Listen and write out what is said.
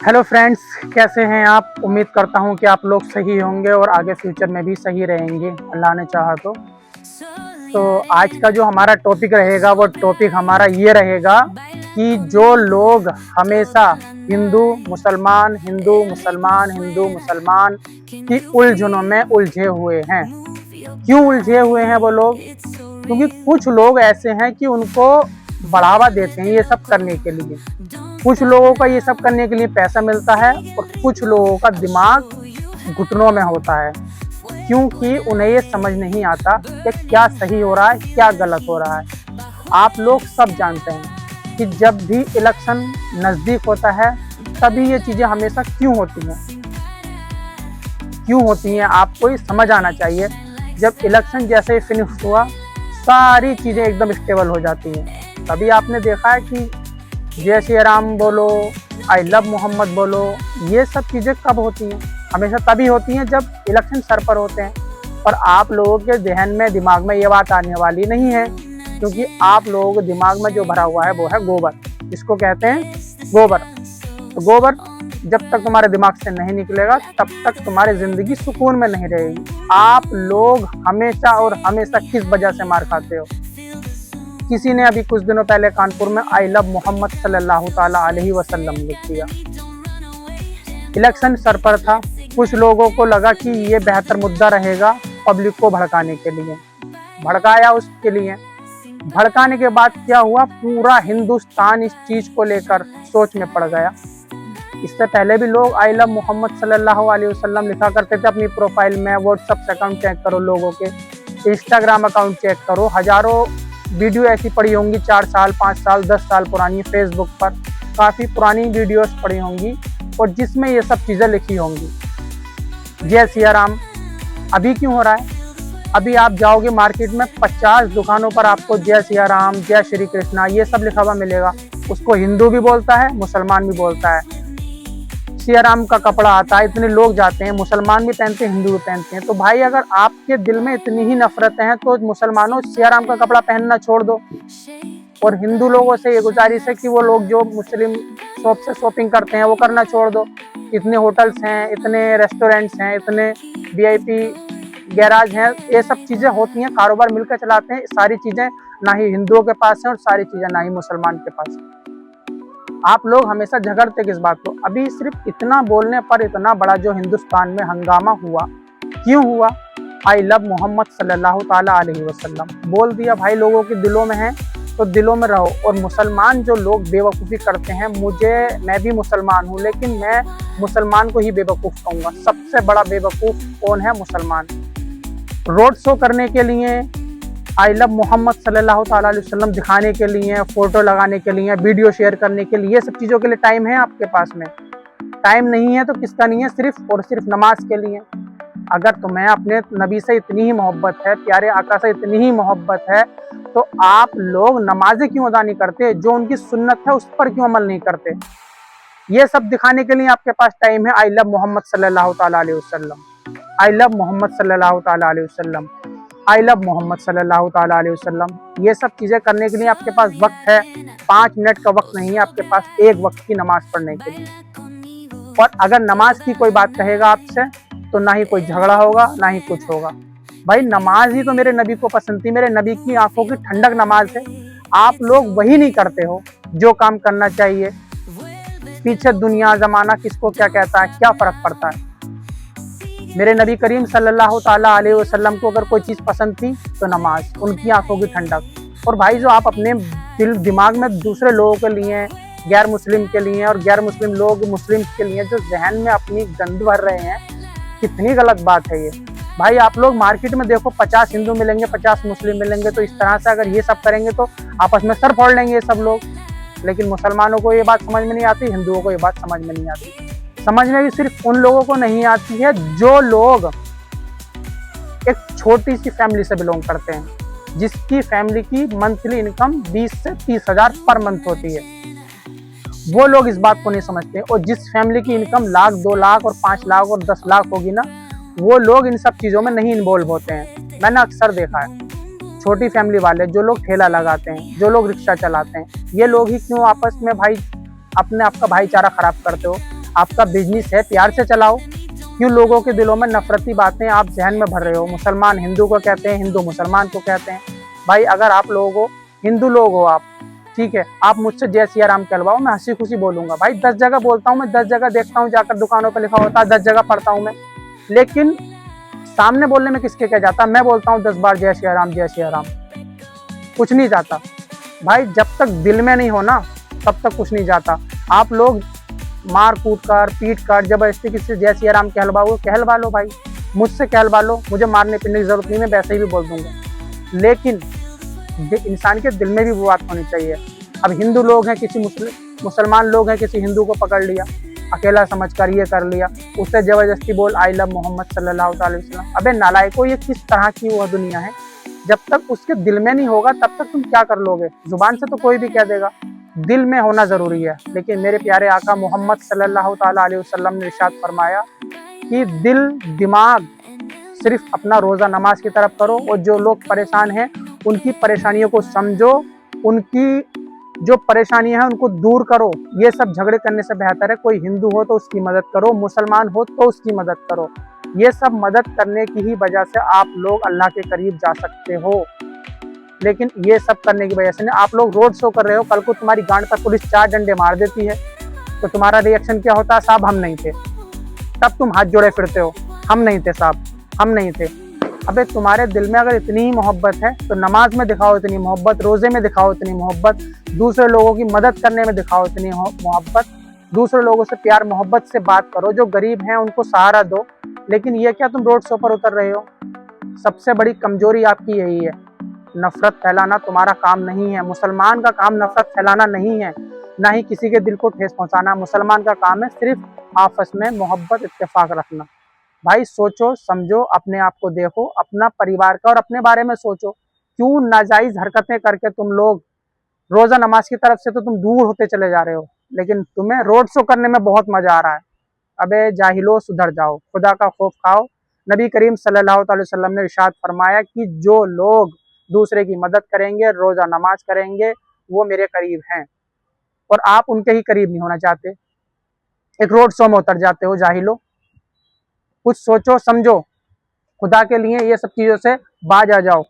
Hello friends, कैसे हैं आप। उम्मीद करता हूं कि आप लोग सही होंगे और आगे फ्यूचर में भी सही रहेंगे, अल्लाह ने चाहा तो आज का जो हमारा टॉपिक रहेगा वो टॉपिक हमारा ये रहेगा कि जो लोग हमेशा हिंदू मुसलमान की उलझनों में उलझे हुए हैं। क्यों उलझे हुए हैं वो लोग? क्योंकि कुछ लोग ऐसे हैं कि उनको बढ़ावा देते हैं ये सब करने के लिए। कुछ लोगों का ये सब करने के लिए पैसा मिलता है और कुछ लोगों का दिमाग घुटनों में होता है, क्योंकि उन्हें ये समझ नहीं आता कि क्या सही हो रहा है क्या गलत हो रहा है। आप लोग सब जानते हैं कि जब भी इलेक्शन नज़दीक होता है तभी ये चीज़ें हमेशा क्यों होती हैं आपको ये समझ आना चाहिए। जब इलेक्शन जैसे ही फिनिश हुआ सारी चीज़ें एकदम स्टेबल हो जाती हैं। तभी आपने देखा है कि जय श्री राम बोलो, आई लव मोहम्मद बोलो, ये सब चीज़ें कब होती हैं? हमेशा तभी होती हैं जब इलेक्शन सर पर होते हैं। और आप लोगों के जहन में दिमाग में ये बात आने वाली नहीं है, क्योंकि आप लोगों के दिमाग में जो भरा हुआ है वो है गोबर, जिसको कहते हैं गोबर। तो गोबर जब तक तुम्हारे दिमाग से नहीं निकलेगा तब तक तुम्हारी ज़िंदगी सुकून में नहीं रहेगी। आप लोग हमेशा और हमेशा किस वजह से मार खाते हो? किसी ने अभी कुछ दिनों पहले कानपुर में आई लव मोहम्मद सल्लल्लाहु ताला अलैहि वसल्लम लिख दिया। इलेक्शन सर पर था, कुछ लोगों को लगा कि ये बेहतर मुद्दा रहेगा पब्लिक को भड़काने के लिए, भड़काया उसके लिए। भड़काने के बाद क्या हुआ, पूरा हिंदुस्तान इस चीज़ को लेकर सोच में पड़ गया। इससे पहले भी लोग आई लव मोहम्मद सल्लल्लाहु अलैहि वसल्लम लिखा करते थे अपनी प्रोफाइल में। व्हाट्सएप अकाउंट चेक करो लोगों के, इंस्टाग्राम अकाउंट चेक करो, हज़ारों वीडियो ऐसी पड़ी होंगी 4 साल 5 साल 10 साल पुरानी, फेसबुक पर काफ़ी पुरानी वीडियोस पड़ी होंगी और जिसमें ये सब चीज़ें लिखी होंगी। जय सिया राम अभी क्यों हो रहा है? अभी आप जाओगे मार्केट में 50 दुकानों पर आपको जय सिया राम, जय श्री कृष्णा ये सब लिखा हुआ मिलेगा। उसको हिंदू भी बोलता है, मुसलमान भी बोलता है। सिया राम का कपड़ा आता है, इतने लोग जाते हैं, मुसलमान भी पहनते हैं, हिंदू भी पहनते हैं। तो भाई अगर आपके दिल में इतनी ही नफरतें हैं तो मुसलमानों सिया राम का कपड़ा पहनना छोड़ दो। और हिंदू लोगों से ये गुजारिश है कि वो लोग जो मुस्लिम शॉप से शॉपिंग करते हैं वो करना छोड़ दो। इतने होटल्स हैं, इतने रेस्टोरेंट्स हैं, इतने VIP गैराज हैं, ये सब चीज़ें होती हैं, कारोबार मिलकर चलाते हैं। सारी चीज़ें ना ही हिंदुओं के पास हैं और सारी चीज़ें ना ही मुसलमान के पास हैं। आप लोग हमेशा झगड़ते किस बात को? अभी सिर्फ इतना बोलने पर इतना बड़ा जो हिंदुस्तान में हंगामा हुआ, क्यों हुआ? आई लव मोहम्मद सल्लल्लाहु ताला अलैहि वसल्लम बोल दिया। भाई लोगों के दिलों में है तो दिलों में रहो। और मुसलमान जो लोग बेवकूफ़ी करते हैं, मैं भी मुसलमान हूँ लेकिन मैं मुसलमान को ही बेवकूफ़ कहूँगा। सबसे बड़ा बेवकूफ़ कौन है? मुसलमान। रोड शो करने के लिए, आई लव मोहम्मद सल्लल्लाहु ताला अलैहि वसल्लम दिखाने के लिए, फ़ोटो लगाने के लिए, वीडियो शेयर करने के लिए, ये सब चीज़ों के लिए टाइम है आपके पास में? टाइम नहीं है तो किसका नहीं है? सिर्फ और सिर्फ नमाज के लिए। अगर तुम्हें अपने नबी से इतनी ही मोहब्बत है, प्यारे आका से इतनी ही मोहब्बत है, तो आप लोग नमाजें क्यों अदा नहीं करते? जो उनकी सुन्नत है उस पर क्यों अमल नहीं करते? ये सब दिखाने के लिए आपके पास टाइम है। आई लव मोहम्मद सल्लल्लाहु ताला अलैहि वसल्लम, आई लव मोहम्मद सल्लल्लाहु ताला अलैहि वसल्लम, आई लव मोहम्मद सल्लल्लाहु ताला अलैहि वसल्लम। ये सब चीज़ें करने के लिए आपके पास वक्त है। 5 मिनट का वक्त नहीं है आपके पास एक वक्त की नमाज पढ़ने के लिए। और अगर नमाज की कोई बात कहेगा आपसे तो ना ही कोई झगड़ा होगा ना ही कुछ होगा। भाई नमाज ही तो मेरे नबी को पसंद थी, मेरे नबी की आंखों की ठंडक नमाज है। आप लोग वही नहीं करते हो जो काम करना चाहिए। पीछे दुनिया ज़माना किसको क्या कहता है, क्या फ़र्क पड़ता है? मेरे नबी करीम सल्लल्लाहु ताला अलैहि वसल्लम को अगर कोई चीज़ पसंद थी तो नमाज, उनकी आंखों की ठंडक। और भाई जो आप अपने दिमाग में दूसरे लोगों के लिए, गैर मुस्लिम के लिए और गैर मुस्लिम लोग मुस्लिम के लिए जो जहन में अपनी गंद भर रहे हैं, कितनी गलत बात है ये। भाई आप लोग मार्केट में देखो 50 हिंदू मिलेंगे 50 मुस्लिम मिलेंगे, तो इस तरह से अगर ये सब करेंगे तो आपस में सर फोड़ लेंगे ये सब लोग। लेकिन मुसलमानों को ये बात समझ में नहीं आती, हिंदुओं को ये बात समझ में नहीं आती। समझ में भी सिर्फ उन लोगों को नहीं आती है जो लोग एक छोटी सी फैमिली से बिलोंग करते हैं, जिसकी फैमिली की मंथली इनकम 20 से 30 हज़ार पर मंथ होती है। वो लोग इस बात को नहीं समझते। और जिस फैमिली की इनकम लाख 2 लाख और 5 लाख और 10 लाख होगी ना, वो लोग इन सब चीज़ों में नहीं इन्वॉल्व होते हैं। मैंने अक्सर देखा है छोटी फैमिली वाले, जो लोग ठेला लगाते हैं, जो लोग रिक्शा चलाते हैं, ये लोग ही क्यों आपस में भाई अपने आप का भाईचारा खराब करते हो? आपका बिजनेस है, प्यार से चलाओ। क्यों लोगों के दिलों में नफरती बातें आप जहन में भर रहे हो? मुसलमान हिंदू को कहते हैं, हिंदू मुसलमान को कहते हैं। भाई अगर आप लोगों हिंदू लोग हो आप, ठीक है, आप मुझसे जय सिया राम कहलवाओ, मैं हंसी खुशी बोलूंगा। भाई 10 जगह बोलता हूँ मैं, 10 जगह देखता हूँ जाकर दुकानों पर लिखा होता है, 10 जगह पढ़ता हूँ मैं, लेकिन सामने बोलने में किसके क्या जाता? मैं बोलता हूँ 10 बार जय सिया राम, जय सिया राम, कुछ नहीं जाता। भाई जब तक दिल में नहीं हो ना, तब तक कुछ नहीं जाता। आप लोग मार कूट कर, पीट कर, जबरदस्ती किसी जय सिया राम कहलवाओ, कहलवा लो भाई, मुझसे कहलवा लो, मुझे मारने पीटने की जरूरत नहीं, मैं वैसे ही भी बोल दूंगा। लेकिन इंसान के दिल में भी वो बात होनी चाहिए। अब हिंदू लोग हैं, किसी मुसलमान लोग हैं, किसी हिंदू को पकड़ लिया, अकेला समझकर ये कर लिया, उससे जबरदस्ती बोल आई लव मोहम्मद सल्लल्लाहु अलैहि वसल्लम। अबे नालायकों, ये किस तरह की वो दुनिया है? जब तक उसके दिल में नहीं होगा तब तक तुम क्या कर लोगे? जुबान से तो कोई भी कह देगा, दिल में होना जरूरी है। लेकिन मेरे प्यारे आका मोहम्मद सल्लल्लाहु अलैहि वसल्लम ने इरशाद फरमाया कि दिल दिमाग सिर्फ अपना रोजा नमाज की तरफ करो, और जो लोग परेशान हैं उनकी परेशानियों को समझो, उनकी जो परेशानियां हैं उनको दूर करो। ये सब झगड़े करने से बेहतर है कोई हिंदू हो तो उसकी मदद करो, मुसलमान हो तो उसकी मदद करो। ये सब मदद करने की ही वजह से आप लोग अल्लाह के करीब जा सकते हो। लेकिन ये सब करने की वजह से नहीं। आप लोग रोड शो कर रहे हो, कल को तुम्हारी गांड पर पुलिस 4 डंडे मार देती है तो तुम्हारा रिएक्शन क्या होता है? साहब हम नहीं थे। तब तुम हाथ जोड़े फिरते हो, हम नहीं थे साहब, हम नहीं थे। अबे तुम्हारे दिल में अगर इतनी ही मोहब्बत है तो नमाज में दिखाओ इतनी मोहब्बत, रोजे में दिखाओ इतनी मोहब्बत, दूसरे लोगों की मदद करने में दिखाओ इतनी मोहब्बत, दूसरे लोगों से प्यार मोहब्बत से बात करो, जो गरीब हैं उनको सहारा दो। लेकिन ये क्या, तुम रोड शो पर उतर रहे हो? सबसे बड़ी कमजोरी आपकी यही है। नफरत फैलाना तुम्हारा काम नहीं है। मुसलमान का काम नफरत फैलाना नहीं है, ना ही किसी के दिल को ठेस पहुंचाना। मुसलमान का काम है सिर्फ आपस में मोहब्बत इत्तेफाक रखना। भाई सोचो समझो, अपने आप को देखो, अपना परिवार का और अपने बारे में सोचो। क्यों नाजायज हरकतें करके तुम लोग रोजा नमाज की तरफ से तो तुम दूर होते चले जा रहे हो, लेकिन तुम्हें रोड शो करने में बहुत मजा आ रहा है। अबे जाहिलो, सुधर जाओ, खुदा का खौफ खाओ। नबी करीम सल्लल्लाहु अलैहि वसल्लम ने इरशाद फरमाया कि जो लोग दूसरे की मदद करेंगे, रोजा नमाज करेंगे, वो मेरे करीब हैं। और आप उनके ही करीब नहीं होना चाहते, एक रोड शो में उतर जाते हो। जाहिलो, कुछ सोचो समझो, खुदा के लिए ये सब चीजों से बाज आ जाओ।